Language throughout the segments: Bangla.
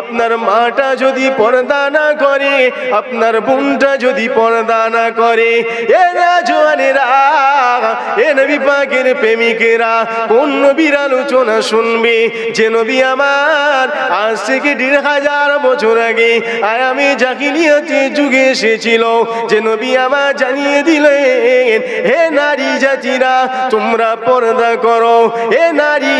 আপনার মাটা যদি পর্দা না করে, আপনার বোনটা যদি পর্দা না করে, এরা জওয়ানেরা, এ নবী পাকের প্রেমিকেরা কোন নবীর আলোচনা শুনবে? যে নবী আমার আজ থেকে ১৫০০ বছর আগে আয়ামে জাহিলিয়াতে যুগে এসেছিল, যে নবী আমার জানিয়ে দিলেন, হে নারী জাতিরা তোমরা পর্দা করো। হে নারী,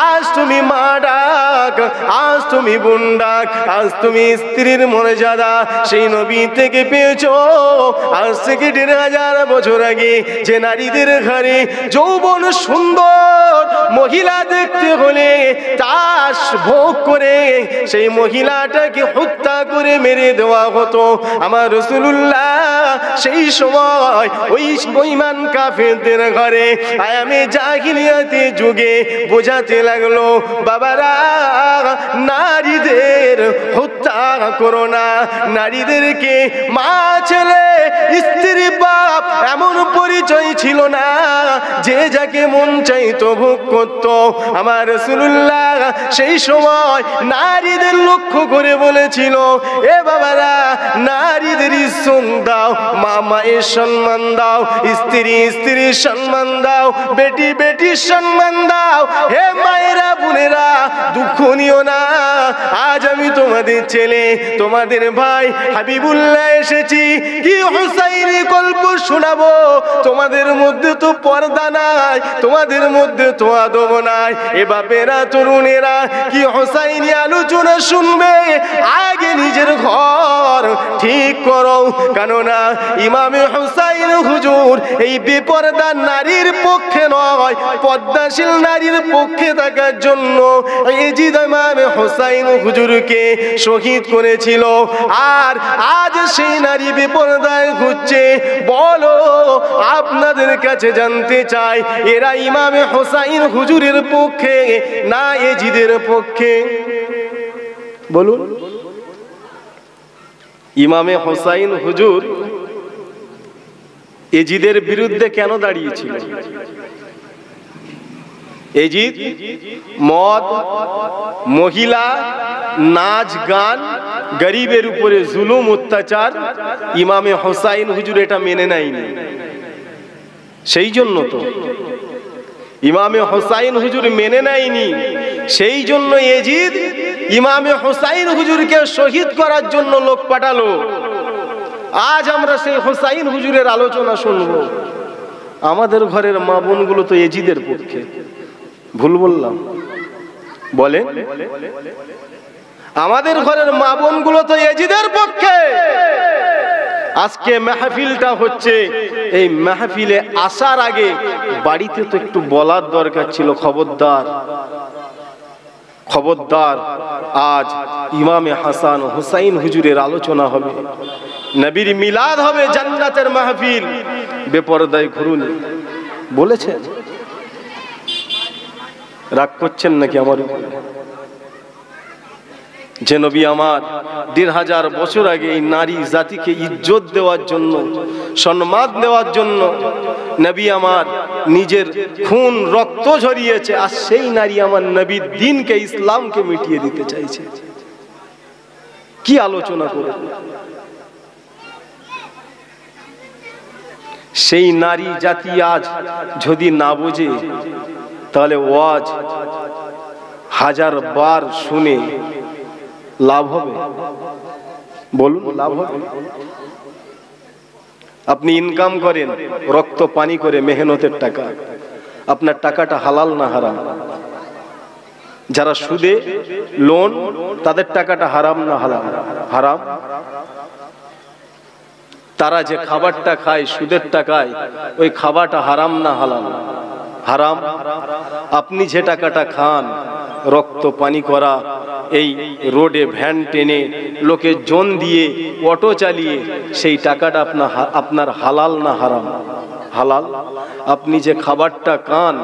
আজ তুমি মা ডাক, আজ তুমি বোন ডাক, আজ তুমি স্ত্রীর মর্যাদা সেই নবী থেকে পেয়েছো। আজ থেকে ১৫০০ বছর আগে যে নারীদের ঘরে যৌবন সুন্দর মহিলা দেখতে হলে তাস ভোগ করে সেই মহিলাটাকে হত্যা করে মেরে দেওয়া হতো। আমার রাসূলুল্লাহ সেই সময় ওই বেঈমান কাফেরদের ঘরে আয়ামে জাহিলিয়াতে যুগে বোঝাতে লাগলো, বাবারা নারীদের হত্যা করো না, নারীদেরকে মা ছেলে স্ত্রী বাপ এমন পরিচয় ছিল না, যে যাকে মন চাইতো ভোগ করত। আমার রাসূলুল্লাহ সেই সময় নারীদের লক্ষ্য করে বলেছিল, এ বাবারা নারীদের ইজ্জত দাও, মা মায়ের সম্মান দাও, স্ত্রী স্ত্রীর সম্মান দাও, বেটি বেটির সম্মান দাও। হে মায়েরা বোনেরা দুঃখ নিও না, আজ আমি তোমাদের ছেলে তোমাদের ভাই হাবিবুল্লাহ এসেছি, কি হুসাইনি গল্প শোনাবো। তোমাদের মধ্যে তো পর্দা নাই, তোমাদের মধ্যে তো আদব নাই, এ বাপেরা তরুণেরা কি হুসাইনি আলোচনা শুনবে? আগে নিজের ঘর ঠিক করো, কেননা ইমামে হুসাইন হুজুর এই বেপরদা নারীর পক্ষে নয়, পদ্মাশীল নারীর পক্ষে থাকার জন্য ইয়াজিদ ইমামে হুসাইন হুজুরকে শহীদ করেছিল। আর আজ সেই নারী বেপরদায় ঘুরছে। বলো, আপনাদের কাছে জানতে চাই, এরা ইমামে হুসাইন হুজুরের পক্ষে না ইয়াজিদের পক্ষে? বলুন। ইমামে হুসাইন হুজুর ইয়াজিদের বিরুদ্ধে কেন দাঁড়িয়েছিল? ইয়াজিদ মদ, মহিলা, নাচ গান, গরিবের উপরে জুলুম অত্যাচার, ইমামে হুসাইন হুজুর এটা মেনে নেয়নি। সেই জন্য তো ইমামে হুসাইন হুজুর মেনে নেয়নি, সেই জন্য ইয়াজিদ ইমামে হুসাইন হুজুরকে শহীদ করার জন্য লোক পাঠালো। আজ আমরা সেই হুসাইন হুজুরের আলোচনা শুনবো। আমাদের ঘরের মা বোনগুলো তো ইয়াজিদের পক্ষে। ভুল বললাম? বলে আমাদের ঘরের মা বোনগুলো তো ইয়াজিদের পক্ষে। আজকে মাহফিলটা হচ্ছে, এই মাহফিলে আসার আগে বাড়িতে তো একটু বলার দরকার ছিল, খবরদার খবরদার, আজ ইমামে হাসান হুসাইন হুজুরের আলোচনা হবে, নবীর মিলাদ হবে, জান্নাতের মাহফিল, বেপরদায় ঘুরুন বলেছেন। রাগ করছেন নাকি আমার উপর? যে নবী আমার ১৫০০ বছর আগে এই নারী জাতিকে ইজ্জত দেওয়ার জন্য, সম্মান দেওয়ার জন্য নবী আমার নিজের খুন রক্ত ঝরিয়েছে, আর সেই নারী আমার নবীর দ্বীনকে, ইসলামকে মিটিয়ে দিতে চাইছে। কি আলোচনা করে? সেই নারী জাতি আজ যদি না বোঝে, তাহলে ওয়াজ ১০০০ বার শুনে লাভ হবে? বলুন, লাভ হবে? আপনি ইনকাম করেন রক্ত পানি করে, মেহনতের টাকা, আপনার টাকাটা হালাল না হারাম? যারা সুদে লোন, তাদের টাকাটা হারাম না হালাল? হারাম। তারা যে খাবারটা খায় সুদের টাকায়, ওই খাবারটা হারাম না হালাল? হারাম। আপনি যে টাকাটা খান রক্ত পানি করা, এই রোডে ভ্যান টেনে লোকে জন দিয়ে অটো চালিয়ে, সেই টাকাটা আপনার হালাল না হারাম? হালাল। আপনি যে খাবারটা খান,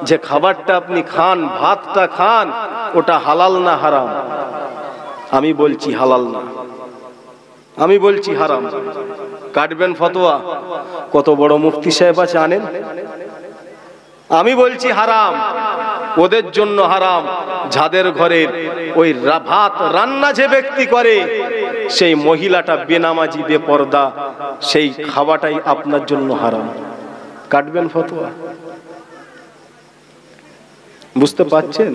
যে খাবারটা আপনি খান, ভাতটা খান, ওটা হালাল না হারাম? আমি বলছি হালাল না, আমি বলছি হারাম। কাটবেন ফতোয়া? কত বড় মুফতি সাহেব আছে, আনেন। আমি বলছি হারাম। ওদের জন্য হারাম। যাদের ঘরের ওই ভাত রান্না যে ব্যক্তি করে সেই মহিলাটা বেনামাজি বেপর্দা, সেই খাওয়াটাই আপনার জন্য হারাম। কাটবেন ফতোয়া? বুঝতে পারছেন?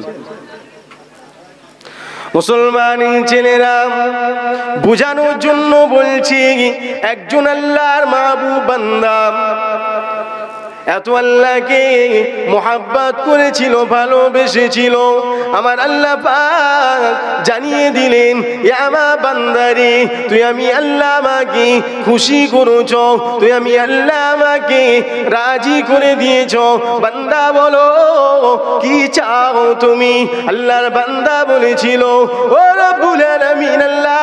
মুসলমান ছেলেরা, বুঝানোর জন্য বলছি, একজন আল্লাহর মাহবুব বান্দা এত আল্লাহকে মোহাব্বত করেছিল, ভালোবেসেছিল, আমার আল্লাহ পাক জানিয়ে দিলেন, এ আমার বান্দারে, তুই আমি আল্লাহ আমাকে খুশি করেছ, তুই আমি আল্লাহ আমাকে রাজি করে দিয়েছ। বান্দা বলো কি চাও তুমি? আল্লাহর বান্দা বলেছিল, ও রব্বুল আলামিন, আল্লাহ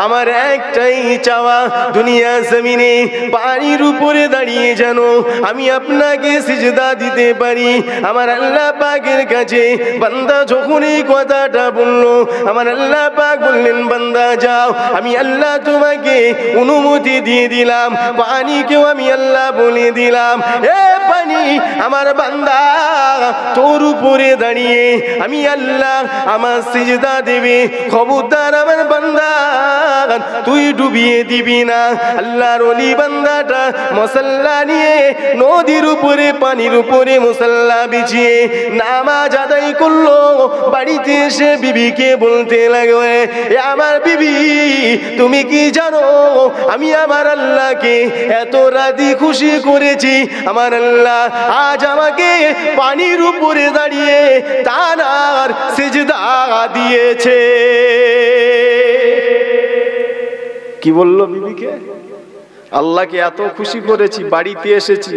আমার একটাই চাওয়া, দুনিয়া জমিনে পানির উপরে দাঁড়িয়ে যেন আমি আপনাকে সিজদা দিতে পারি। আমার আল্লাহ পাকের কাছে বান্দা যখন এই কথাটা বললো, আমার আল্লাহ পাক বললেন, বান্দা যাও, আমি আল্লাহ তোমাকে অনুমতি দিয়ে দিলাম, পানিকেও আমি আল্লাহ বলে দিলাম, এ পানি আমার বান্দা তোর উপরে দাঁড়িয়ে আমি আল্লাহ আমার সিজদা দেবে, খবরদার আমার বান্দা তুই ডুবিয়ে দিবি না। আল্লাহর ওলি বান্দাটা মুসাল্লা নিয়ে নদীর উপরে, পানির উপরে মুসাল্লা বিছিয়ে নামাজ আদায় করলো। বাড়িতে এসে বিবিকে বলতে লাগলো, এ আমার বিবি, তুমি কি জানো আমি আমার আল্লাহকে এত রাজি খুশি করেছি, আমার আল্লাহ আজ আমাকে পানির উপরে দাঁড়িয়ে তার সিজদা দিয়েছে। কি বললো বিবিকে? আল্লাহকে এত খুশি করেছি, বাড়িতে এসেছি,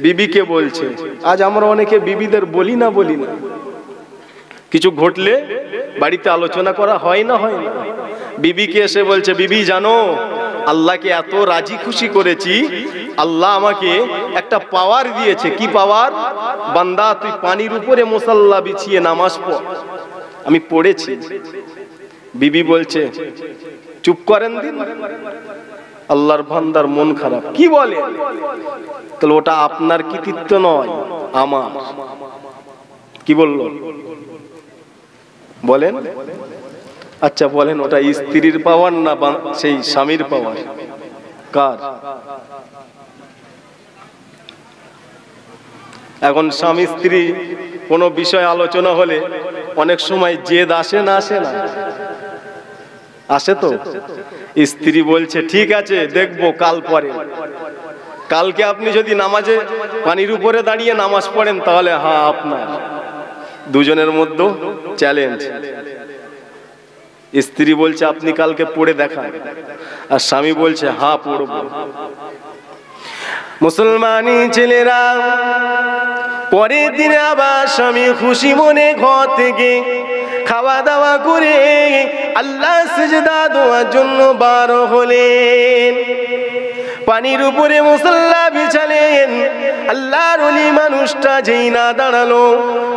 বিবিকে বলছে। আজ আমরা অনেকে বিবিদের বলি না, কিছু ঘটলে বাড়িতে আলোচনা করা হয় না, বিবিকে এসে বলছে, বিবি জানো আল্লাহকে এত রাজি খুশি করেছি, আল্লাহ আমাকে একটা পাওয়ার দিয়েছে। কি পাওয়ার? বান্দা তুই পানির উপরে মুসাল্লা বিছিয়ে নামাজ পড়, আমি পড়েছি। বিবি বলছে, চুপ করেন দিন, আল্লাহর বান্দার মন খারাপ। কি বলে? তাহলে ওটা আপনার কৃতিত্ব নয়, আমার। কি বললো বলেন? আচ্ছা বলেন, ওটা স্ত্রীর পাওয়ার না সেই স্বামীর পাওয়ার? কার? এখন স্বামী স্ত্রী কোনো বিষয় আলোচনা হলে অনেক সময় জেদ আসে না, আসে না? আসে তো। স্ত্রী বলছে, ঠিক আছে দেখবো কাল পরে। কালকে আপনি যদি নামাজে পানির উপরে দাঁড়িয়ে নামাজ পড়েন তাহলে হ্যাঁ আপনার। দুজনের মধ্যে চ্যালেঞ্জ। স্ত্রী বলছে আপনি কালকে পড়ে দেখান, আর স্বামী বলছে হ্যাঁ পড়বো। মুসলমানি ছেলেরা, পরের দিন আবার স্বামী খুশি মনে ঘর থেকে খাওয়া দাওয়া করে আল্লাহ সিজদা দেওয়ার জন্য বার হলেন। পানির উপরে মুসাল্লা বিছালেন। আল্লাহর ওলি মানুষটা যেই না দাঁড়ালো,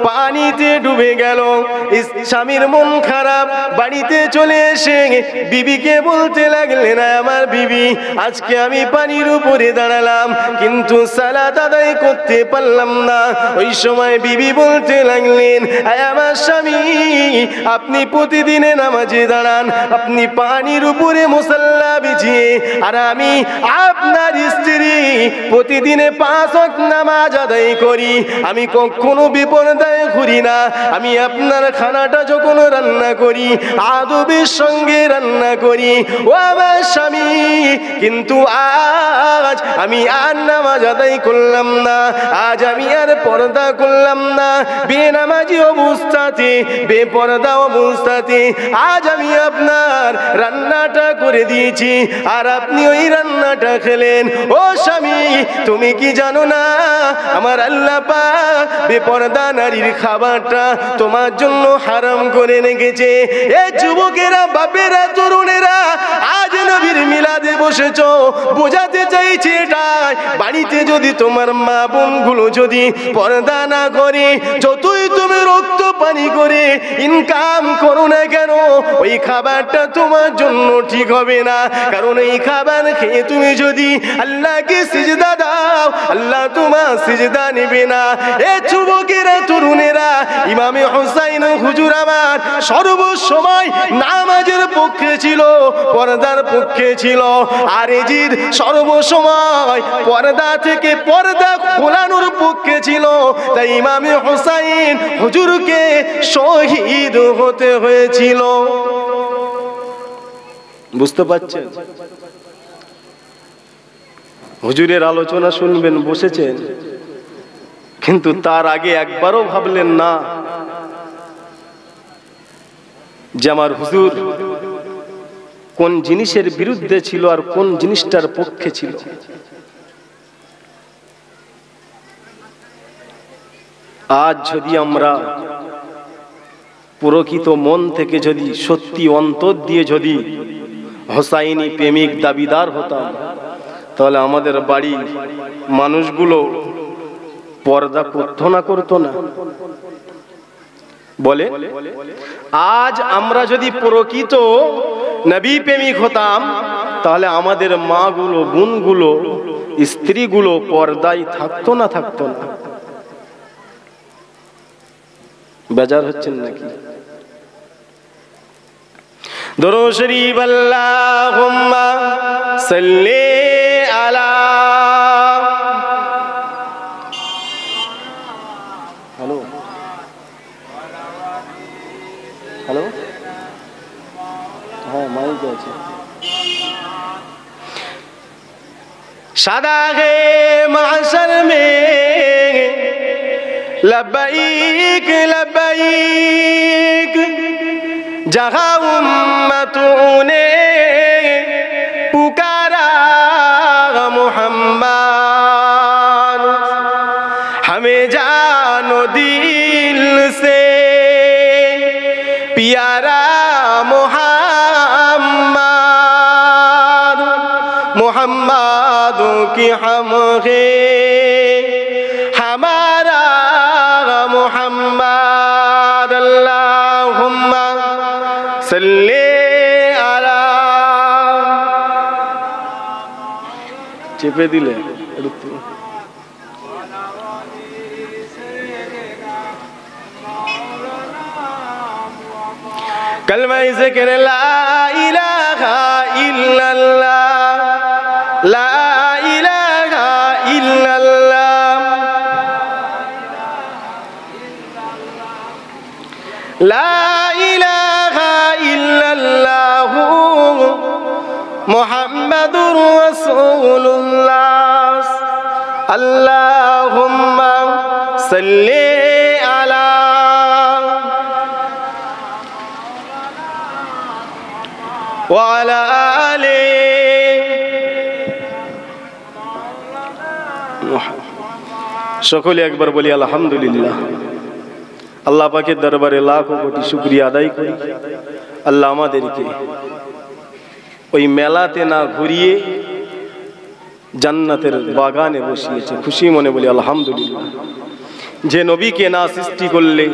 পানিতে ডুবে গেল। স্বামীর মন খারাপ, বাড়িতে চলে এসে বিবিকে বলতে লাগলেন, আমার বিবি, আজকে আমি পানির উপরে দাঁড়ালাম কিন্তু সালাত আদায় করতে পারলাম না। ওই সময় বিবি বলতে লাগলেন, আমার স্বামী, আপনি প্রতিদিনে নামাজে দাঁড়ান, আপনি পানির উপরে মুসাল্লা বিছিয়ে, আর আমি আপনার স্ত্রী প্রতিদিনে 5 ওয়াক্ত নামাজ আদায় করি, আমি কখনো বিপর্দায় ঘুরি না। আমি আপনার খানাটা যখন রান্না করি আদবের সঙ্গে রান্না করি, ও আমার স্বামী, কিন্তু আজ আমি আর নামাজ আদায় করলাম না, আজ আমি আর পর্দা করলাম না। বেনামাজি অবস্থাতে, বেপর্দা অবস্থাতে আজ আমি আপনার রান্নাটা করে দিয়েছি, আর আপনি ওই রান্নাটা খেলেন। ও স্বামী, তুমি কি জানো না আমার আল্লাহ পাক বেপর্দা নারীর খাবারটা তোমার জন্য হারাম করে রেখেছে। এ যুবকেরা, বাপেরা, তরুণেরা, আজ নবীর মিলাদে বসেছো, বোঝাতে চাইছে এটাই, বাড়িতে যদি তোমার মা বোনগুলো যদি পর্দা না করে, যতই তুমি রক্ত পানি করে ইনকাম করো না কেন, ওই খাবারটা তোমার জন্য ঠিক হবে না। কারণ এই খাবার খেয়ে তুমি যদি আল্লাহকে সিজদা দাও, আল্লাহ তোমার সিজদা নেবে না। এ যুবকেরা, তরুণেরা, ইমামে হুসাইন হুজুর আমার সর্বসময় নামাজের পক্ষে ছিল, পর্দার পক্ষে ছিল। আর এজিদ সর্বসময় পর্দা থেকে পর্দা খোলানোর পক্ষে ছিল। তাই ইমামে হুসাইন হুজুরকে শহীদ হতে হয়েছিল। বুঝতে পারছেন? হুজুরের আলোচনা শুনবেন বসেছেন, কিন্তু তার আগে একবারও ভাবলেন না যে আমার হুজুর কোন জিনিসের বিরুদ্ধে ছিল আর কোন জিনিসটার পক্ষে ছিল। আজ যদি আমরা প্রকৃত মন থেকে, যদি সত্যি অন্তর দিয়ে যদি হোসাইনি প্রেমিক দাবিদার হতাম, তাহলে আমাদের বাড়ি মানুষগুলো পর্দা করতো না, করতো না? বলে, আজ আমরা যদি প্রকৃত নবী প্রেমিক হতাম, তাহলে আমাদের মাগুলো, বোনগুলো, স্ত্রীগুলো পর্দায় থাকতো না, থাকতো না? বেজার হচ্ছেন নাকি? দরুদ শরীফ আল্লাহুম্মা সাল্লি আলা। হ্যালো হ্যালো, হ্যাঁ মাইক আছে। সাদা হে মাশর মে लब्बैक लब्बैक, जहाँ उम्मतों ने पुकारा मुहम्मद, हमें जानो दिल से प्यारा मुहम्मद, मुहम्मद की हम है हमारा मुहम्मद। अल्लाहुम्मा सल्ली अला। চেপে দিলে कलमा ज़िक्र ला इलाहा इल्लल्लाह, ला इलाहा इल्लल्लाह, ला इलाहा इल्लल्लाह, मुहम्मदुर रसूलुल्लाह। अल्लाहुम्मा सल्ली अला व अला आले। সকলে একবার বলি আলহামদুলিল্লাহ। আল্লাহ পাকের দরবারে লাখো কোটি শুকরিয়া আদায় করি। আল্লাহ আমাদেরকে ওই মেলাতে না ঘুরিয়ে জান্নাতের বাগানে বসিয়েছে। খুশি মনে বলি আলহামদুলিল্লাহ। যে নবীকে না সৃষ্টি করলে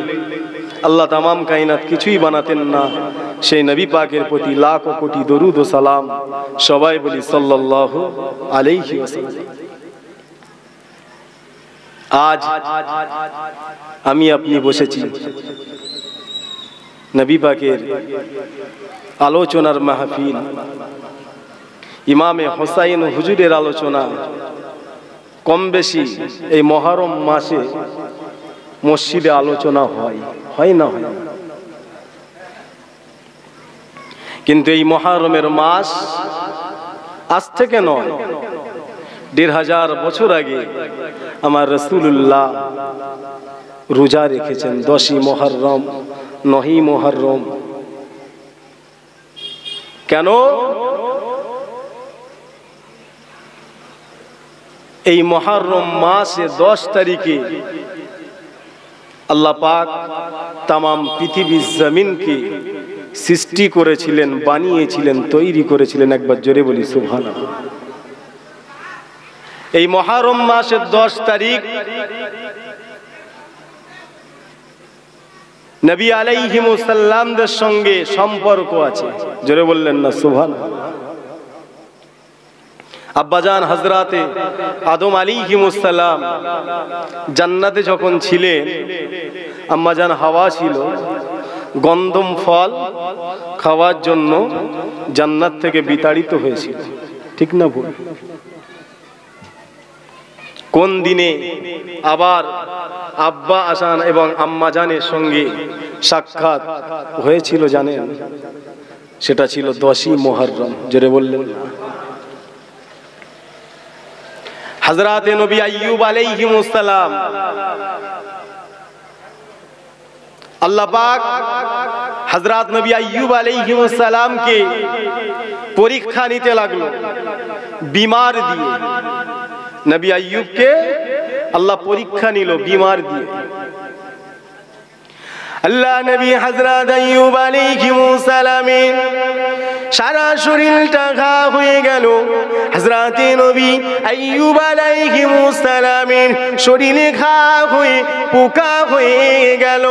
আল্লাহ তামাম কায়নাত কিছুই বানাতেন না, সেই নবী পাকের প্রতি লাখো কোটি দরুদ ও সালাম। সবাই বলি সাল্লাল্লাহু আলাইহি ওয়াসাল্লাম। আজ আমি আপনি বসেছি নবী পাকের আলোচনার মাহফিল, ইমামে হোসাইন হুজুরের আলোচনা। কম বেশি এই মুহররম মাসে মসজিদে আলোচনা হয় না? হয়। কিন্তু এই মুহররমের মাস আজ থেকে নয়, ১৫০০ বছর আগে আমার রাসূলুল্লাহ রোজা রেখেছেন ১০ই মুহররম, ৯ই মুহররম। কেন? এই মুহররম মাসে ১০ তারিখে আল্লাহ পাক তামাম পৃথিবীর জমিনকে সৃষ্টি করেছিলেন, বানিয়েছিলেন, তৈরি করেছিলেন। একবার জোরে বলি সুবহানাল্লাহ। এই মুহররম মাসের ১০ তারিখ নবী আলাইহিমুস সালামদের সঙ্গে সম্পর্ক আছে, জোরে বললেন না সুবহানাল্লাহ। আব্বাজান হযরতে আদম আলাইহিমুস সালাম জান্নাতে যখন ছিলেন, আম্মাজান হাওয়া ছিল, গন্ধম ফল খাওয়ার জন্য জান্নাত থেকে বিতাড়িত হয়েছিল, ঠিক না ভুল? কোন দিনে আবার আব্বা আসান এবং আম্মাজানের সঙ্গে সাক্ষাৎ হয়েছিল জানেন? সেটা ছিল 10ই মুহররম, জোরে বললেন না। হযরতে নবী আইয়ুব আলাইহিমুস সালাম, আল্লাহ পাক হযরত নবী আইয়ুব আলাইহিমুস সালামকে পরীক্ষা নিতে লাগলো বিমার দিয়ে। নবী আইয়ুবকে আল্লাহ পরীক্ষা নিল বিমার দিয়ে। আল্লাহ নবী হযরত আইয়ুব আলাইহিমুস সালামের সারা শরীরটা ঘা হয়ে গেল। হযরতে নবী আইয়ুব আলাইহিমুস সালামের শরীরে ঘা হয়ে পোকা হয়ে গেল।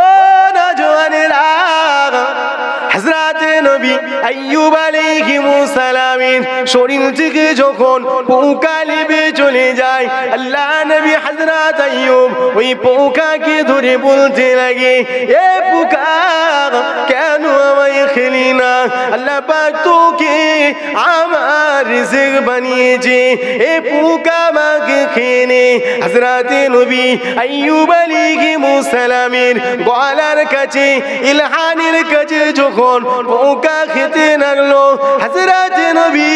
ও নওজওয়ানেরা, হযরতে নবী আইয়ুব আলাইহিমুস সালামের শরীর থেকে যখন পোকা লেবে চলে যায়, আল্লাহ নবী হযরত আইয়ুব ওই পোকাকে ধরে বলতে লাগে, এ পোকা কেন আমায় খেলি না? আল্লাহ পাক তোকে আমার রিজিক বানিয়েছে, এ পোকা আমাকে খেয়ে নে। হযরতে নবী আইয়ুব আলাইহিমুস সালামের গলার কাছে, ইলহানের কাছে যখন পোকা খেতে লাগলো, হযরতে নবী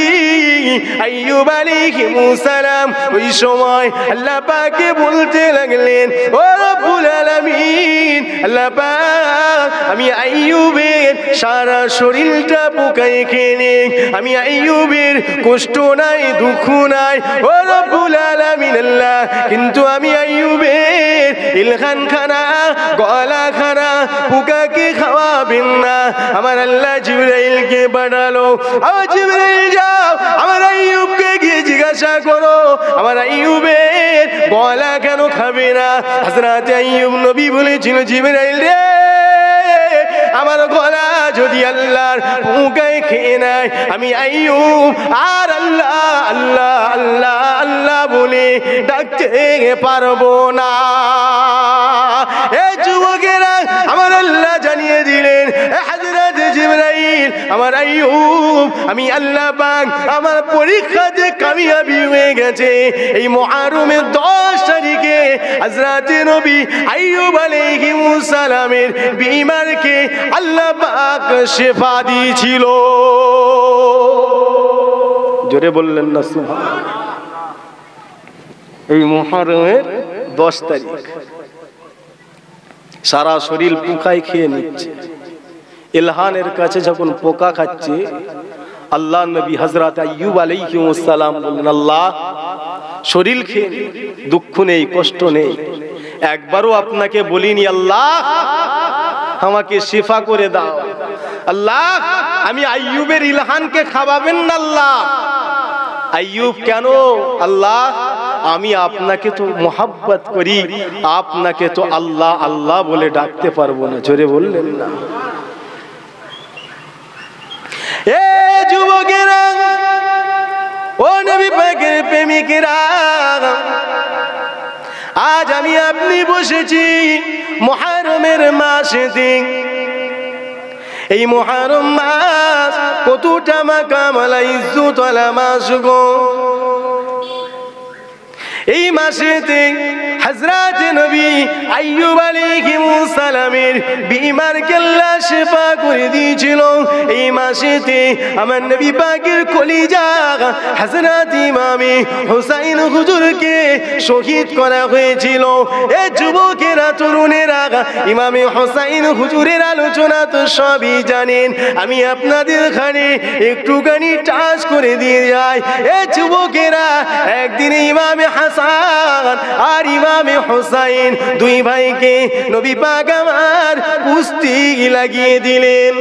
আইয়ুব আলাইহিমুস সালাম ওই সময় আল্লাহ পাককে বলতে লাগলেন, ও রব্বুল আলামিন, আল্লাহ পাক আমি আইয়ুবের সারা শরীরটা পোকায় খেয়ে নে, আমি আইয়ুবের কষ্ট নাই, দুঃখ নাই, ও রব্বুল আলামিন আল্লাহ, কিন্তু আমি আইয়ুবের ইলহান খানা, গলা খানা পোকাকে খাওয়াবেন না। আমার আল্লাহ জিবরাইলকে পাঠালো, ও জিবরাইল যাও আমার আইয়ুবকে গিয়ে জিজ্ঞাসা করো আমার আইয়ুবের গলা কেন খাবে না। হযরত আইয়ুব নবী বলেছিল, জিবরাইল রে, আমার গলা যদি আল্লাহর পোকায় খেয়ে নেয়, আমি আইয়ুব আর আল্লাহ আল্লাহ আল্লাহ আল্লাহ বলে ডাকতে পারবো না। এ যুবকেরা, আমার আল্লাহ জানিয়ে দিলেন, হযরত জিবরাইল, আমার আইয়ুব আমি আল্লাহ পাক আমার পরীক্ষাতে কামিয়াবি হয়ে গেছে। এই মুহররমের 10 তারিখে হযরত নবী আইয়ুব আলাইহিমুস সালামের বিমারকে আল্লাহ পাক শিফা দিয়েছিল। জোরে বললেন না সুবহানাল্লাহ। এই মুহররমের 10 তারিখ সারা শরীর পোকায় খেয়ে নিচ্ছে। ইলহানের কাছে যখন পোকা খাচ্ছে, আল্লাহ নবী হযরত আইয়ুব আলাইহিস সালাম বললেন, আল্লাহ শরীর খেয়ে দুঃখ নেই, কষ্ট নেই, একবারও আপনাকে বলিনি আল্লাহ আমাকে শিফা করে দাও। আল্লাহ আমি আইয়ুবের ইলহানকে খাওয়াবেন না আল্লাহ। আইয়ুব কেন? আল্লাহ আমি আপনাকে তো মোহাব্বত করি, আপনাকে তো আল্লাহ আল্লাহ বলে ডাকতে পারবো না। জোরে বললেন না। এ যুবকেরা, ও নবী পাকের প্রেমিকেরা, আজ আমি আপনি বসেছি মুহররমের মাসে। এই মুহররম মাস কতটা মাকাম আলা ইজ্জত আলা মাস গো। এই মাসেতে হযরত নবী আইয়ুব আলাইহিস সালামের বিমারকে আল্লাহ শিফা করে দিয়েছিল। এই মাসেতে আমার নবী পাকের কলিজা হযরত ইমামে হুসাইন হুজুরকে শহীদ করা হয়েছিল। এ যুবকেরা, তরুণেরা, ইমামে হুসাইন হুজুরের আলোচনা তো সবই জানেন, আমি আপনাদের এখানে একটুখানি টাচ করে দিয়ে যাই। এ যুবকেরা, একদিন ইমামে হাসান আর ইমামে হুসাইন দুই ভাইকে নবী পাক আমার কুস্তি লাগিয়ে দিলেন।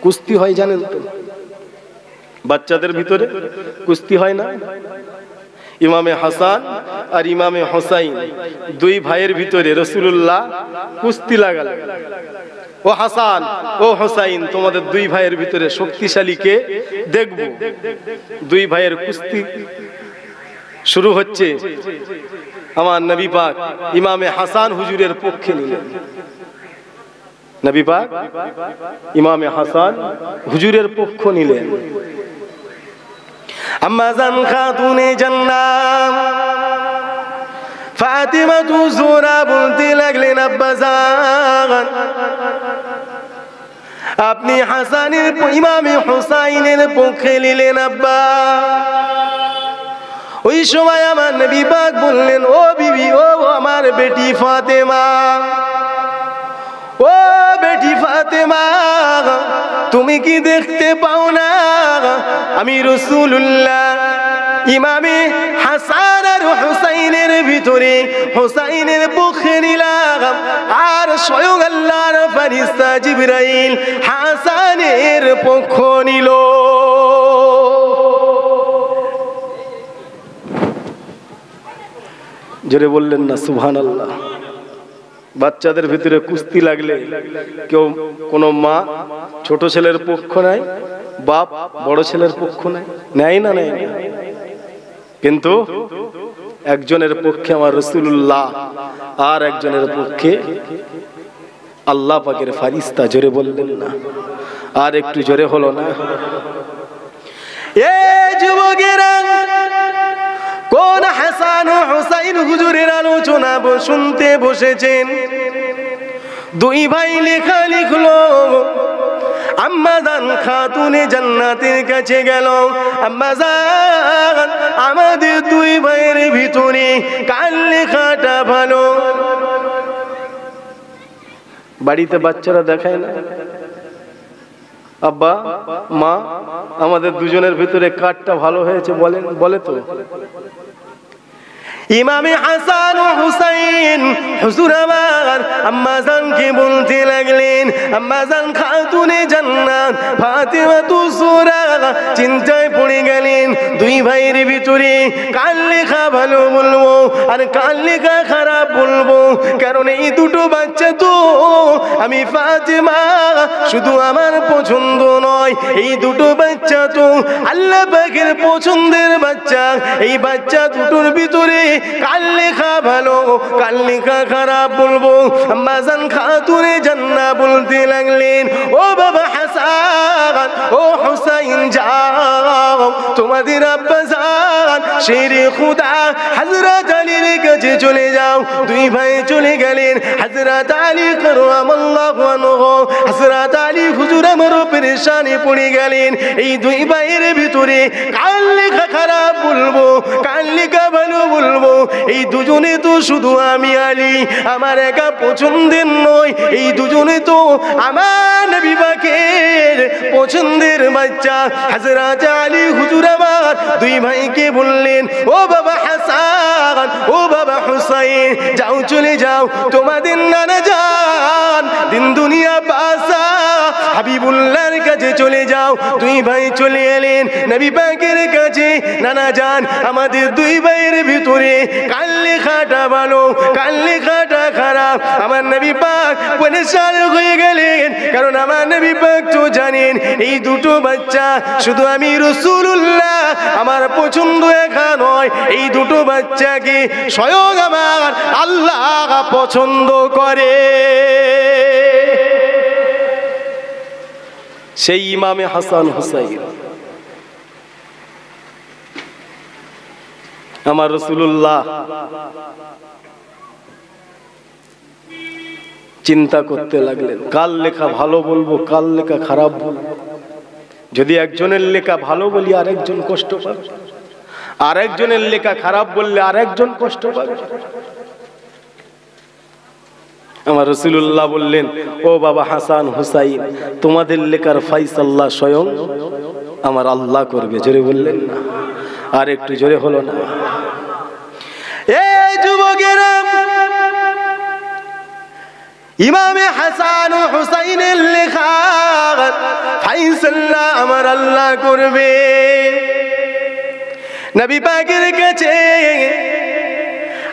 কুস্তি হয় জানেন তো, বাচ্চাদের ভিতরে কুস্তি হয় না? ইমামে হাসান আর ইমামে হোসাইন দুই ভাইয়ের ভিতরে রাসূলুল্লাহ কুস্তি লাগালেন। ও হাসান ও হোসাইন, তোমাদের দুই ভাইয়ের ভিতরে শক্তিশালী কে দেখব। দুই ভাইয়ের কুস্তি শুরু হচ্ছে। আমার নবী পাক ইমামে হাসান হুজুরের পক্ষে নিলেন। নবী পাক ইমামে হাসান হুজুরের পক্ষ নিলেন। আম্মা জান খাতুনে জান্নাত ফাতিমা জোহরা বলতে লাগলেন, আব্বা জান আপনি হাসানের ইমামে হোসাইনের পক্ষে নিলেন আব্বা। ওই সময় আমার নবী পাক বললেন, ও বিবি, ও আমার বেটি ফাতেমা, ও বেটি ফাতেমা, তুমি কি দেখতে পাও না আমি রাসূলুল্লাহ ইমামে হাসান আর হোসাইনের ভিতরে হোসাইনের পক্ষে নিলাম, আর স্বয়ং আল্লাহর ফেরেশতা জিবরাইল হাসানের পক্ষ নিল। জোরে বললেন না সুবহানাল্লাহ। বাচ্চাদের ভিতরে কুস্তি লাগলে কেউ কোনো মা ছোট ছেলের পক্ষ নেয়, বাপ বড় ছেলের পক্ষ নেয় না নেয় না, কিন্তু একজনের পক্ষে আমার রাসূলুল্লাহ আর একজনের পক্ষে আল্লাহ পাকের ফেরেশতা। জোরে বললেন না, আর একটু জোরে হলো না। এ যুবকেরা, কোন হাসান ও হোসাইন হুজুরের আলোচনা শুনতে বসেছেন? দুই ভাই লেখা লিখলো। আম্মা জান খাতুনে জান্নাতের কাছে গেল, আম্মা জান আমাদের দুই ভাইয়ের ভিতরে কার লেখাটা ভালো? বাড়িতে বাচ্চারা দেখায় না, আব্বা মা আমাদের দুজনের ভিতরে কারটা ভালো হয়েছে বলেন, বলে তো। ইমামে হাসান ও হুসাইন হুজুর আমার আম্মা জানকে বলতে লাগলেন, আম্মা জান খাতুনে জান্নাত ফাতেমা জোহরা চিন্তায় পড়ে গেলেন, দুই ভাইয়ের ভিতরে কার লেখা ভালো বলবো আর কার লেখা খারাপ বলবো। কারণ এই দুটো বাচ্চা তো আমি ফাতেমা শুধু আমার পছন্দ নয়, এই দুটো বাচ্চা তো আল্লাহ পাকের পছন্দের বাচ্চা। এই বাচ্চা দুটোর ভিতরে কার লেখা ভালো কার লেখা খারাপ বলবো। আম্মা জান খাতুনে জান্নাত বলতে লাগলেন, ও বাবা হাসান ও হোসাইন, যাও তোমাদের আব্বা জান শেরে খুদা হযরত আলীর কাছে চলে যাও। দুই ভাই চলে গেলেন। হযরত আলী কারামাল্লাহু আনহু, হযরত আলী হুজুর আমারও পেরেশানি পড়ে গেলেন। এই দুই ভাইয়ের ভিতরে কার লেখা খারাপ বলবো কার লেখা ভালো বলবো। এই দুজনে তো শুধু আমি আলী আমার একা পছন্দের নয়, এই দুজনে তো আমার নবী পাকের পছন্দের বাচ্চা। হযরত আলী হুজুর আমার দুই ভাইকে বললেন, ও বাবা হাসান ও বাবা হোসাইন, যাও চলে যাও তোমাদের নানা জান দিন দুনিয়া বাসা হাবিবুল্লাহর কাছে চলে যাও। দুই ভাই চলে এলেন নবী পাকের কাছে। নানা জান আমাদের দুই ভাইয়ের ভিতরে কার লেখাটা ভালো কার লেখাটা খারাপ? আমার নবী পাক পরেশান হয়ে গেলেন, কারণ আমার নবী পাক তো জানেন এই দুটো বাচ্চা শুধু আমি রাসূলুল্লাহ আমার পছন্দ একা নয়, এই দুটো বাচ্চাকে স্বয়ং আমার আল্লাহ পছন্দ করে। সেই ইমামে হাসান হুসাইন আমার রাসূলুল্লাহ চিন্তা করতে লাগলেন, কার লেখা ভালো বলবো কার লেখা খারাপ বলবো। যদি একজনের লেখা ভালো বলি আরেকজন কষ্ট পাবে, আরেকজনের লেখা খারাপ বললে আরেকজন কষ্ট পাবে। আমার রাসূলুল্লাহ বললেন, ও বাবা হাসান হুসাইন, তোমাদের লেখার ফায়সালা স্বয়ং আমার আল্লাহ করবে। জোরে বললেন না, আর একটু জোরে হলো না। এ যুবকেরা, ইমামে হাসান ও হুসাইনের লেখা ফায়সালা আমার আল্লাহ করবে। নবী পাকের কাছে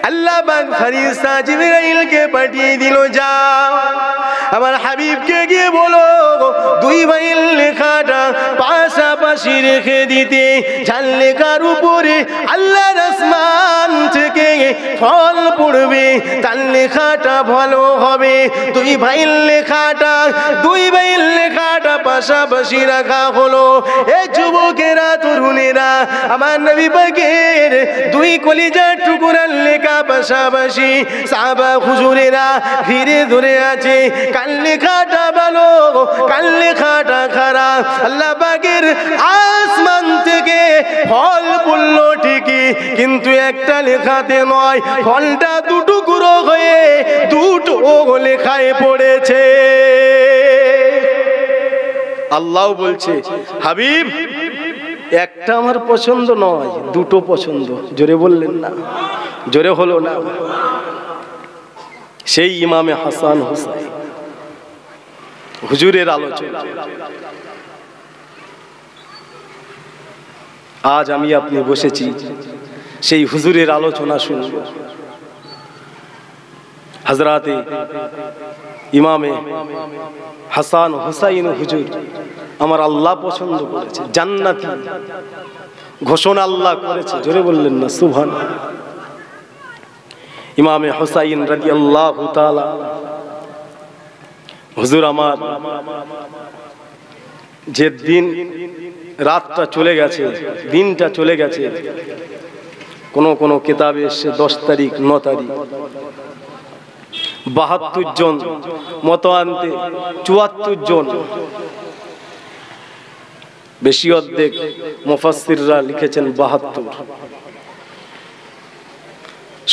আল্লাহ পাক ফেরেশতা জিবরাইলকে পাঠিয়ে দিল, যাও আমার হাবিবকে গিয়ে বলো দুই ভাইয়ের লেখাটা পাশাপাশি রেখে দিতে, যার লেখার উপরে আল্লাহর আসমান থেকে ফল পড়বে তার লেখাটা ভালো হবে। দুই ভাইয়ের লেখাটা পাশাপাশি রাখা হলো। এ যুবকেরা, তরুণেরা, আমার নবী পাকের দুই কলিজার টুকরার লেখা পাশাপাশি সাহাবা হুজুরেরা ঘিরে ধরে আছে। কার লেখাটা ভালো, কার লেখাটা খারাপ। আল্লাহ পাকের আসমান থেকে ফল পড়লো ঠিকই, কিন্তু একটা লেখাতে নয়, ফলটা দুটুকরো হয়ে দুটো লেখায় পড়েছে। আল্লাহ বলছে, হাবিব একটা আমার পছন্দ নয়, দুটো পছন্দ। জোরে বললেন না, জোরে হলো না। সেই ইমামে হাসান হুসাইন হুজুরের আলোচনা আজ আমি আপনি বসেছি, সেই হুজুরের আলোচনা শুনব। হযরতে ইমামে হাসান হুসাইন হুজুর আমার আল্লাহ পছন্দ করেছে, জান্নাতি ঘোষণা আল্লাহ করেছে। জোরে বললেন না সুবহানাল্লাহ। ইমামে হুসাইন রাদিয়াল্লাহু তাআলা হুজুর আমার যে দিন রাতটা চলে গেছে, দিনটা চলে গেছে, কোন কিতাবে এসে 10 তারিখ 9 তারিখ 72 জন মতান্তে 74 জন, বেশি অর্ধেক মুফাসসিররা লিখেছেন 72।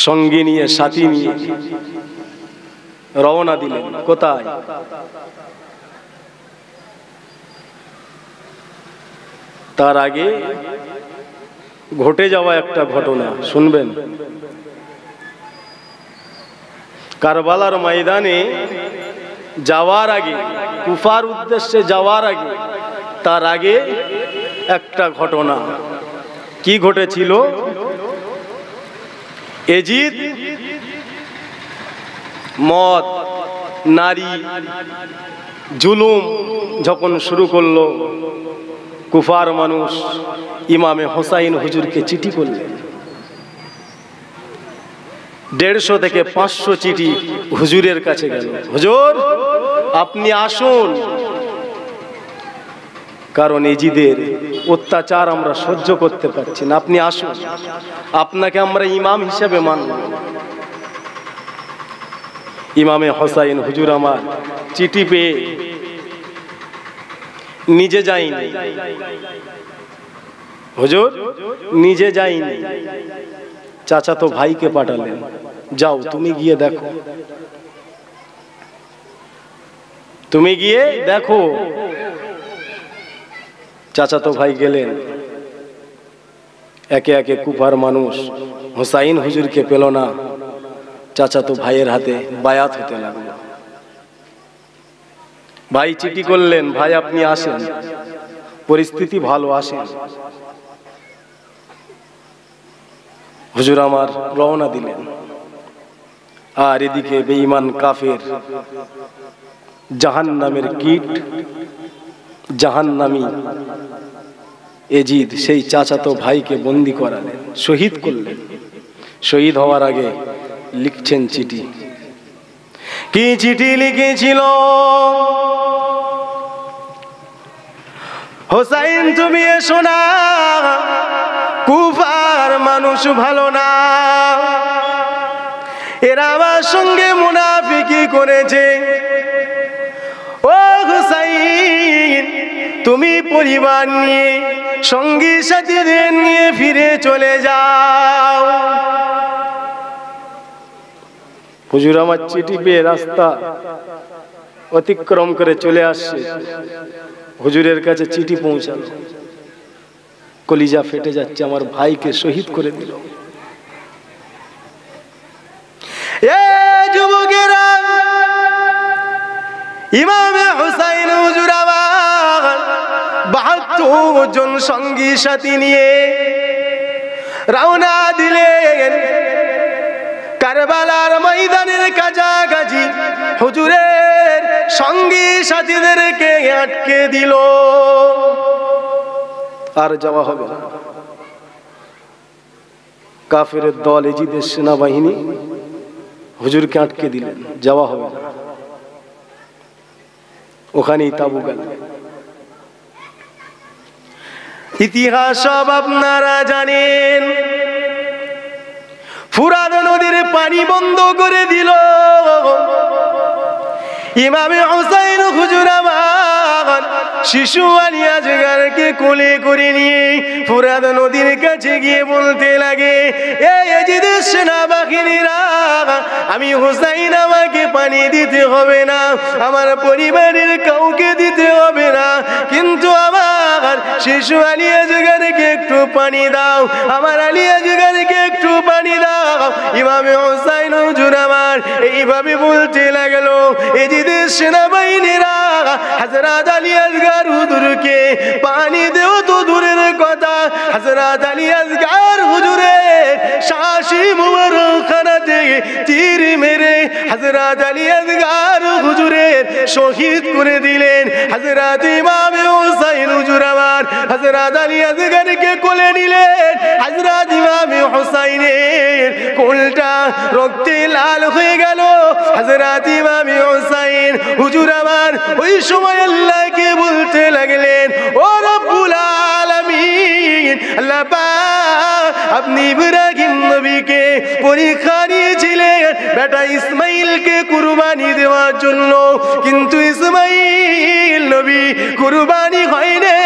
সঙ্গী নিয়ে, সাথী নিয়ে রওনা দিলেন। কোথায়? তার আগে ঘটে যাওয়া একটা ঘটনা শুনবেন। কারবালার ময়দানে যাওয়ার আগে, কুফার উদ্দেশ্যে যাওয়ার আগে, তার আগে একটা ঘটনা কি ঘটেছিল? এজিদ মদ, নারী, জুলুম যখন শুরু করলো, কুফার মানুষ ইমামে হুসাইন হুজুরকে চিঠি করলেন। 150 থেকে 500 চিঠি হুজুরের কাছে গেল। হুজুর আপনি আসুন, কারণ এজিদের অত্যাচার আমরা সহ্য করতে পারছি না, আপনি আসুন, আপনাকে আমরা ইমাম হিসেবে মানব। ইমামে হুসাইন হুজুর আমার চিঠি পেয়ে নিজে যায়নি, হুজুর নিজে যায়নি, চাচাতো ভাইকে পাঠালেন, যাও তুমি গিয়ে দেখো, তুমি গিয়ে দেখো। চাচাতো ভাই গেলেন। একে একে কুফার মানুষ হুসাইন হুজুরকে পেল না, চাচাতো ভাইয়ের হাতে বায়াত হতে লাগলো। ভাই চিঠি করলেন, ভাই আপনি আসেন, পরিস্থিতি ভালো, আসেন। হুজুর আমার রওনা দিলেন। আর এদিকে বেঈমান কাফের জাহান্নামের কীট, জাহান্নামী এজিদ সেই চাচাতো ভাইকে বন্দী করালেন, শহীদ করলেন। শহীদ হওয়ার আগে লিখছেন চিঠি। কি চিঠি লিখেছিল? হুসাইন তুমি এসো না, কুফার মানুষ ভালো না, এরা আমার সঙ্গে মুনাফিকি করেছে। ও হুসাইন তুমি পরিবার নিয়ে, সঙ্গী সাথীদের নিয়ে ফিরে চলে যাও। হুজুর আমার চিঠি পেয়ে রাস্তা অতিক্রম করে চলে আসছে, হুজুরের কাছে চিঠি পৌঁছালো। কলিজা ফেটে যাচ্ছে, আমার ভাইকে শহীদ করে দিল। এ যুবকেরা, ইমামে হুসাইন হুজুর আমার 72 জন সঙ্গী সাথী নিয়ে রওনা দিলেন কারবালার ময়দানের কাছাকাছি। হুজুরের সঙ্গী সাথীদেরকে আটকে দিল, আর যাওয়া হবে না। কাফেরের দল, এজিদের সেনাবাহিনী হুজুরকে আটকে দিলেন, যাওয়া হবে না। ওখানেই তাবু গেল। ইতিহাস সব আপনারা জানেন। ফুরাত নদীর পানি বন্ধ করে দিল। ইমামে হুসাইন হুজুর আমার শিশু আলী আসগরকে কোলে করে নিয়ে ফুরাত নদীর কাছে গিয়ে বলতে লাগে, এই এজিদের সেনাবাহিনীরা, আমি হুসাইন, আমাকে পানি দিতে হবে না, আমার পরিবারের কাউকে দিতে হবে না, কিন্তু আমার শিশু আলী আসগরকে একটু পানি দাও, আমার আলী আসগরকে একটু পানি দাও। ইমামে হুসাইন হুজুর আমার এইভাবে বলতে লাগলো। এজিদের সেনাবাহিনীরা হযরত আলী আসগর হুজুরকে পানি দেও তো দূরের কথা, হযরত আলী আসগর হুজুরের শাশি মুবারকখানাতে তীর মেরে হযরত আলী আসগর হুজুরের শহীদ করে দিলেন। হযরত ইমামে হুসাইন হুজুর আমার হযরত আলী আসগরকে কোলে নিলেন। হযরত ইমামে হুসাইনের কোলটা রক্তে লাল হয়ে গেল। হযরত ইমামে হুসাইন হুজুর আমার ওই সময় আল্লাহকে বলতে লাগলেন, ও রব্বুল আলামিন, আল্লাহ পাক আপনি ইব্রাহিম নবীকে পরীক্ষা নিয়েছিলেন বেটা ইসমাইলকে কুরবানি দেওয়ার জন্য, কিন্তু ইসমাইল নবী কুরবানি হয়নি।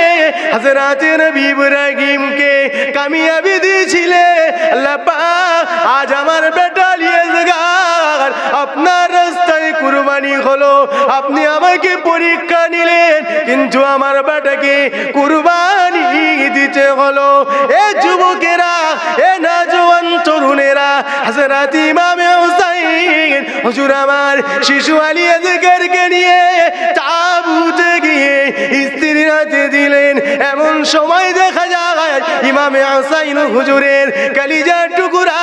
হযরত নবী ইব্রাহিমকে কামিয়াবি দিয়েছিলেন। আল্লাহ পাক আজ আমার বেটা আলী আসগর আপনার রাস্তায় কুরবানি হলো, আপনি আমাকে পরীক্ষা নিলেন, কিন্তু আমার বেটাকে কুরবানি দিতে হলো। এ যুবকেরা, এ নওজোয়ান তরুণেরা, হযরত ইমামে হুসাইন হুজুর আমার শিশু আলী আসগরকে নিয়ে তাবুতে গিয়ে স্ত্রীর হাতে দিলেন। এমন সময় দেখা যায় ইমামে হুসাইন হুজুরের কলিজার টুকরা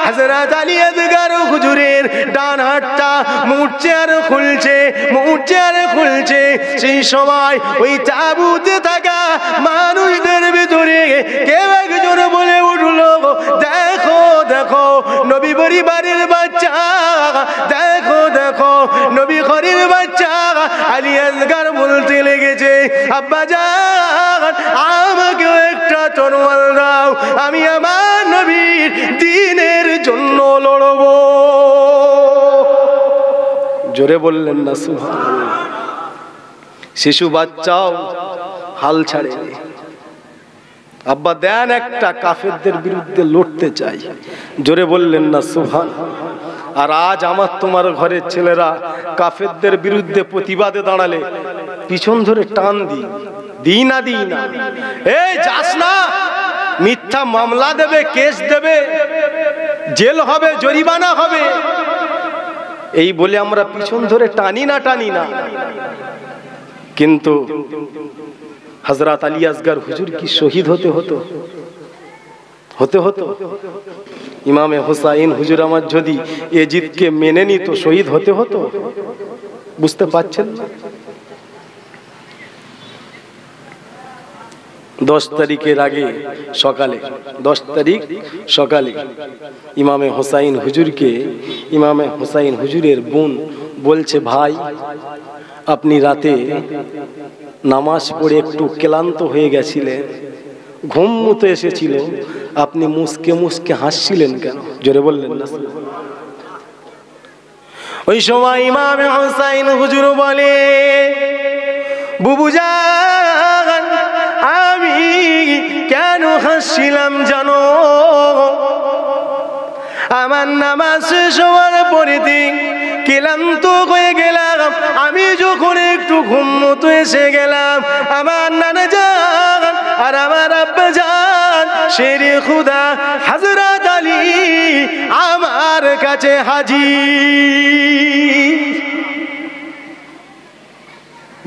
হযরত আলী আসগর হুজুরের ডান হাতটা মুড়ছে আর খুলছে, মুড়ছে আর খুলছে। সেই সময় ওই তাবুতে থাকা মানুষদের ভিতরে কেউ একজন বলে উঠলো, দেখো দেখো নবী পরিবারের বাচ্চা, দেখো দেখো নবী ঘরের বাচ্চা। আলী আসগর বলতে লেগেছে, আব্বা জান আমাকে একটা তরোয়াল দাও, আমি আমার নবীর দ্বীনের জন্য লড়ব। জোরে বললেন না সুবহানাল্লাহ। শিশু বাচ্চাও হাল ছাড়ে, আব্বা দেন একটা, কাফেরদের বিরুদ্ধে লড়তে চাই। জোরে বললেন না সুবহানাল্লাহ। আর আজ আমার তোমার ঘরের ছেলেরা কাফেরদের বিরুদ্ধে প্রতিবাদে দাঁড়ালে পিছন ধরে টান দিই না, এই যাস না, মিথ্যা মামলা দেবে, কেস দেবে, জেল হবে, জরিমানা হবে, এই বলে আমরা পিছন ধরে টানি না। কিন্তু হযরত আলী আসগর হুজুর কি শহীদ হতে হতো। ইমামে হুসাইন হুজুর আমার যদি এজিদকে মেনে নিত, শহীদ হতো। বুঝতে পারছেন না? 10 তারিখের আগে সকালে, 10 তারিখ সকালে ইমামে হুসাইন হুজুরের বোন বলছে, ভাই আপনি রাতে নামাজ পড়ে একটু ক্লান্ত হয়ে গেছিলেন, ঘুম মতো এসেছিল, আপনি মুসকে মুসকে হাসছিলেন কেন? জোরে বললেন না। ওই সময় ইমামে হুসাইন হুজুর বলে, বুবুজান আমি কেন হাসছিলাম জানো? আমার নামাজ শেষ হওয়ার পরেতে ক্লান্ত হয়ে গেলাম, আমি যখন একটু ঘুম মতো এসে গেলাম, আমার নানা জান আর আমার আব্বা জান শেরে খুদা হযরত আলী আমার কাছে হাজির।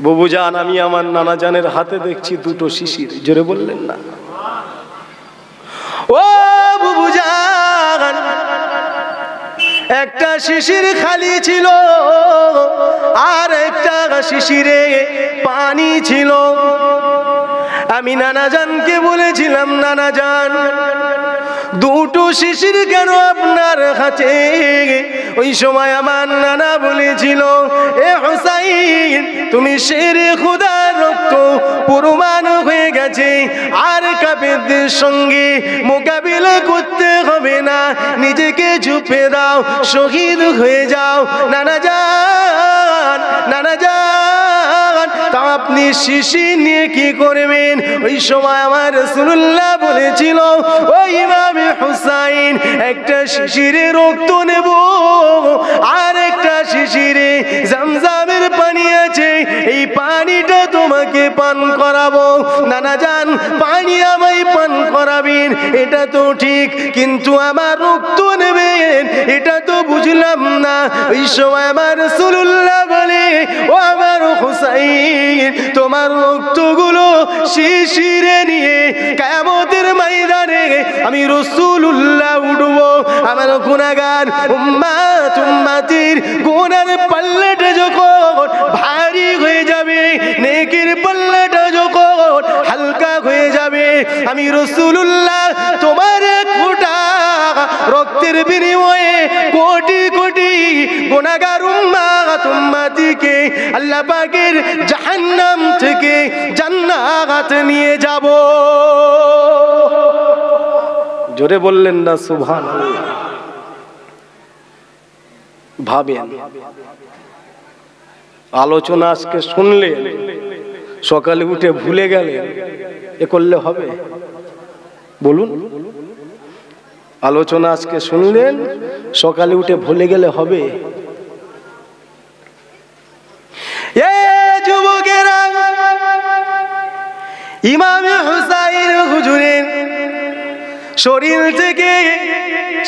বুবুজান আমি আমার নানা জানের হাতে দেখছি দুটো শিশির। জোরে বললেন না। ও একটা শিশির খালি ছিল আর একটা শিশিরে পানি ছিল। আমি নানাজানকে বলেছিলাম, নানাজান দুটো শিশির কেন আপনার হাতে? ওই সময় আমার নানা বলেছিল, এ হুসাইন তুমি শেরে খুদার রক্ত প্রমাণ হয়ে গেছে, আর কাফেরদের সঙ্গে মোকাবিলা করতে হবে না, নিজেকে ঝুঁপে দাও, শহীদ হয়ে যাও। নানাজান, নানাজান তা আপনি শিশির নিয়ে কি করবেন? ওই সময় আমার রাসূলুল্লাহ বলেছিল, ও ইমামে হুসাইন একটা শিশিরে রক্ত নেব আর একটা শিশিরে জমজমের পানি আছে, এই পানিটা তোমাকে পান করাবো। নানাজান পানি আমায় পান করাবেন এটা তো ঠিক, কিন্তু আমার রক্ত নেবেন এটা তো বুঝলাম না। ওই সময় আমার রাসূলুল্লাহ বলে, ও আমার হুসাইন তোমার রক্তগুলো শিশিরে নিয়ে কিয়ামতের ময়দানে আমি রাসূলুল্লাহ উঠবো। আমার গুনাহগার উম্মত উম্মতির গুনার পাল্লাটা যখন ভারী হয়ে যাবে, নেকির পাল্লাটা যখন হালকা হয়ে যাবে, আমি রাসূলুল্লাহ তোমার এক ফোঁটা রক্তের বিনিময়ে কোটি কোটি গুনাহগার উম্মত উম্মতিকে আল্লাহ পাকের জাহান্নাম থেকে জান্নাত নিয়ে যাব। জোরে বললেন না সুবহানাল্লাহ? ভাবেন আলোচনা আজকে শুনলে সকালে উঠে ভুলে গেলে এ করলে হবে? বলুন, আলোচনা আজকে শুনলেন সকালে উঠে ভুলে গেলে হবে? এ যুবকেরা, ইমামে হুসাইন হুজুরের শরীর থেকে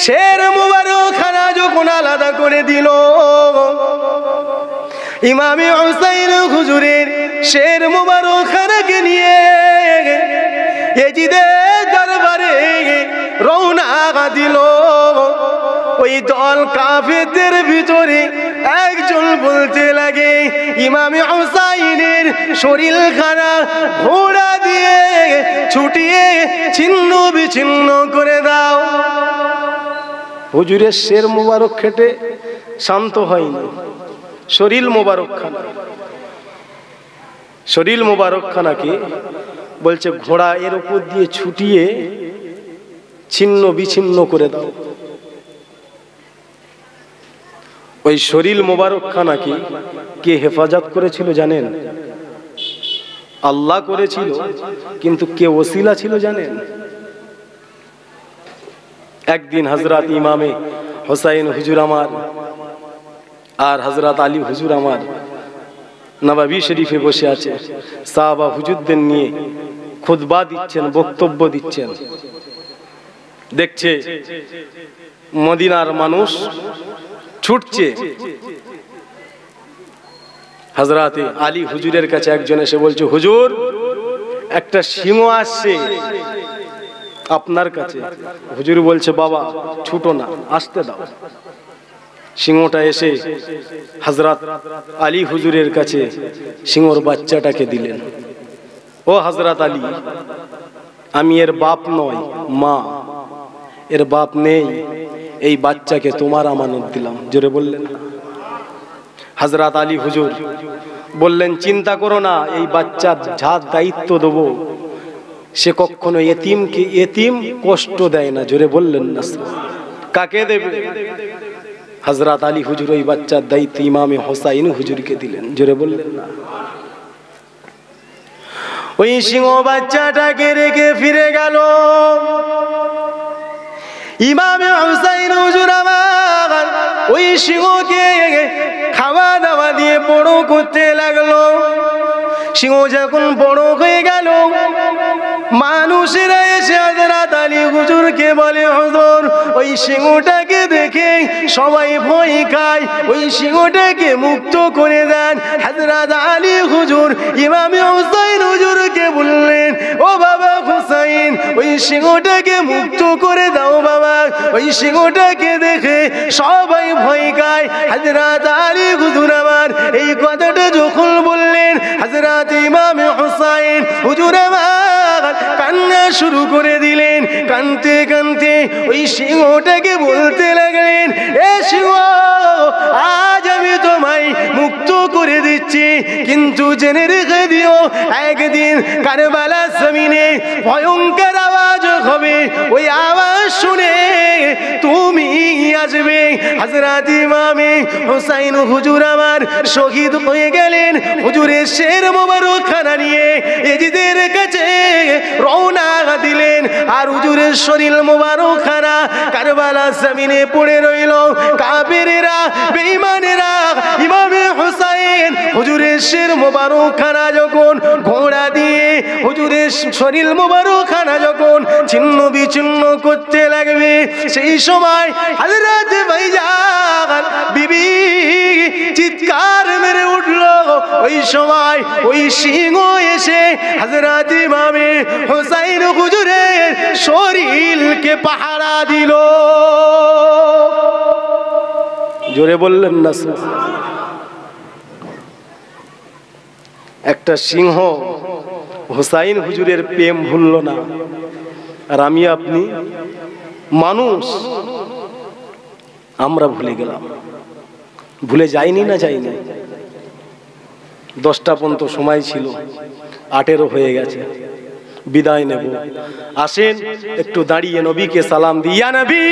শের মুবারক খানা যখন আলাদা করে দিল, ইমামে হুসাইন হুজুরের শের মুবারক খানাকে নিয়ে ইয়াজিদের দরবারে রওনা দিল। ওই দল কাফেরদের ভিতরে একজন বলতে লাগে, ইমামে হুসাইনের শরীর খানা ঘোড়া দিয়ে ছুটিয়ে ছিন্ন বিচ্ছিন্ন করে দাও। হুজুরের শের মুবারক খেটে শান্ত হয়নি, শরীর মুবারক খানা, শরীর মুবারক খানাকে বলছে ঘোড়া এর উপর দিয়ে ছুটিয়ে ছিন্ন বিচ্ছিন্ন করে দাও। ওই শরীর মোবারক খানাকে কে হেফাজত করেছিল জানেন? আল্লাহ করেছিল, কিন্তু কে ওসিলা ছিল জানেন? একদিন হযরত ইমামে হুসাইন হুজুর আমার আর হযরত আলী হুজুর আমার নববী শরীফে বসে আছে, সাহাবা হুজুরদের নিয়ে খুতবা দিচ্ছেন, বক্তব্য দিচ্ছেন। দেখছে মদিনার মানুষ ছুটছে, হযরত আলী হুজুরের কাছে একজন এসে বলছে, হুজুর একটা সিংহ আসছে আপনার কাছে। হুজুর বলছে, বাবা ছুটো না, আসতে দাও। সিংহটা এসে হযরত আলী হুজুরের কাছে সিংহর বাচ্চাটাকে দিলেন। ও হযরত আলী, আমি এর বাপ নয়, মা, এর বাপ নেই, এই বাচ্চাকে তোমার আমানত দিলাম। জোরে বললেন। হযরত আলী হুজুর বললেন, চিন্তা করো না, এই বাচ্চার যা দায়িত্ব দেব সে কখনো এতিমকে এতিম কষ্ট দেয় না। জোরে বললেন না? কাকে দেবে? হযরত আলী হুজুর ওই বাচ্চার দায়িত্ব ইমামে হুসাইন হুজুরকে দিলেন। জোরে বললেন না? ওই সিংহ বাচ্চাটাকে রেখে ফিরে গেল। ইমামে হুসাইন হুজুর আমার ওই সিংহকে খাওয়া দাওয়া দিয়ে বড় করতে লাগলো। সিংহ যখন বড় হয়ে গেল, মানুষেরা এসে হযরত আলী হুজুরকে বলে, হুজুর ওই সিংহটাকে দেখে সবাই ভয় খায়, ওই সিংহটাকে মুক্ত করে দেন। হযরত আলী হুজুর ইমামে হুসাইন হুজুরকে বললেন, ও বাবা হুসাইন, ওই সিংহটাকে মুক্ত করে দাও বাবা। ওই সিংহটাকে দেখে সবাই ভয় খায়। হযরত আলী হুজুর আমার এই কথাটা যখন বললেন, হযরত ইমামে হুসাইন হুজুর আমার কান্না শুরু করে দিলেন। কাঁদতে কাঁদতে ওই সিংহটাকে বলতে লাগলেন, এ সিংহ, আজ আমি তোমায় মুক্ত করে দিচ্ছি, কিন্তু জেনে রেখে দিও একদিন কারবালার জমিনে ভয়ঙ্কর আওয়াজ হবে। ওই আওয়াজ শুনে তুমি আসবে। হযরত ইমামে হুসাইন হুজুর আমার শহীদ হয়ে গেলেন। হুজুরের শের মোবারক খানা নিয়ে এজিদের কাছে রওনা দিলেন। আর হুজুরের শরীর মোবারক খানা কারবালার জমিনে পড়ে রইল। কাফেরেরা, বেঈমানেরা ইমামে হুসাইন হুজুরের শের মোবারক খানা যখন ঘোড়া দিয়ে হুজুরের শরীর মোবারক খানা যখন ছিন্ন বিচ্ছিন্ন করতে লাগবে, সেই সময় হযরত ভাইজান বিবি চিৎকার মেরে উঠল। ওই সময় ওই সিংহ এসে হযরত ইমামে হুসাইন হুজুরের শরীরকে পাহারা দিল। জোরে বললেন না? একটা সিংহ হুসাইন হুজুরের প্রেম ভুলল না। আর আমি আপনি মানুষ, আমরা ভুলে গেলাম। ভুলে যাইনি না যাইনি? 10টা পর্যন্ত সময় ছিল, 8-এরও হয়ে গেছে। বিদায় নেব। আসেন একটু দাঁড়িয়ে নবীকে সালাম দিই। ইয়া নবী